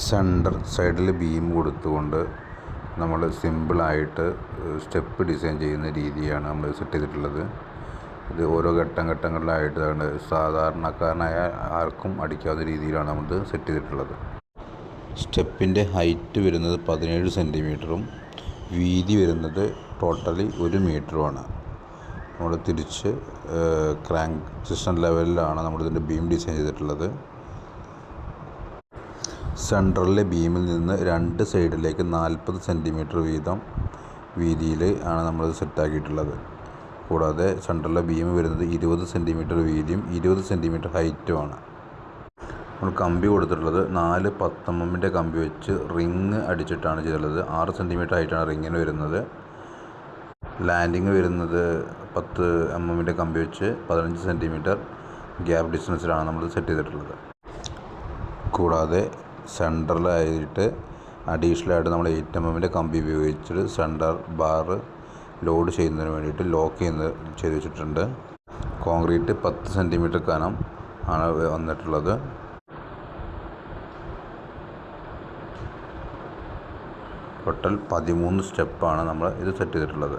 Centre സൈഡിൽ beam കൊടുത്തുകൊണ്ട് നമ്മൾ സിമ്പിളായിട്ട് സ്റ്റെപ്പ് ഡിസൈൻ ചെയ്യുന്ന രീതിയാണ് നമ്മൾ സെറ്റ് ചെയ്തിട്ടുള്ളത്. ഇത് ഓരോ ഘട്ടങ്ങളിലായിട്ടാണ് സാധാരണക്കാരനായ ആർക്കും അടിക്കാവുന്ന രീതിയിലാണ് നമ്മൾ സെറ്റ് ചെയ്തിട്ടുള്ളത്. സ്റ്റെപ്പിൻ്റെ ഹൈറ്റ് വരുന്നത് 17 സെൻറ്റിമീറ്ററും വീതി വരുന്നത് ടോട്ടലി 1 മീറ്ററുമാണ്. നമ്മൾ തിരിച്ച് ക്രാങ്ക് സിസ്റ്റം ലെവലിലാണ് നമ്മളിതിൻ്റെ ബീം ഡിസൈൻ ചെയ്തിട്ടുള്ളത്. സെൻറ്ററിലെ ബീമിൽ നിന്ന് 2 സൈഡിലേക്ക് 40 സെൻറ്റിമീറ്റർ വീതം വീതിയിൽ ആണ് നമ്മൾ സെറ്റാക്കിയിട്ടുള്ളത്. കൂടാതെ സെൻറ്ററിലെ ബീം വരുന്നത് 20 സെൻറ്റിമീറ്റർ വീതിയും 20 സെൻറ്റിമീറ്റർ ഹൈറ്റുമാണ്. നമ്മൾ കമ്പി കൊടുത്തിട്ടുള്ളത് 4 10 mm കമ്പി വെച്ച് റിങ് അടിച്ചിട്ടാണ് ചെയ്തിട്ടുള്ളത്. 6 സെൻറ്റിമീറ്റർ ഹൈറ്റാണ് റിങ്ങിന് വരുന്നത്. ലാൻഡിങ് വരുന്നത് 10 mm കമ്പി വെച്ച് 15 സെൻറ്റിമീറ്റർ ഗ്യാപ്പ് ഡിസ്റ്റൻസിലാണ് നമ്മൾ സെറ്റ് ചെയ്തിട്ടുള്ളത്. കൂടാതെ സെൻറ്ററിലായിട്ട് അഡീഷണലായിട്ട് നമ്മൾ 8 mm കമ്പി ഉപയോഗിച്ചിട്ട് സെൻറ്റർ ബാർ ലോഡ് ചെയ്യുന്നതിന് വേണ്ടിയിട്ട് ലോക്ക് ചെയ്ത് വെച്ചിട്ടുണ്ട്. കോൺക്രീറ്റ് 10 സെൻറ്റിമീറ്റർ കനം ആണ് വന്നിട്ടുള്ളത്. ടോട്ടൽ 13 സ്റ്റെപ്പാണ് നമ്മൾ ഇത് സെറ്റ് ചെയ്തിട്ടുള്ളത്.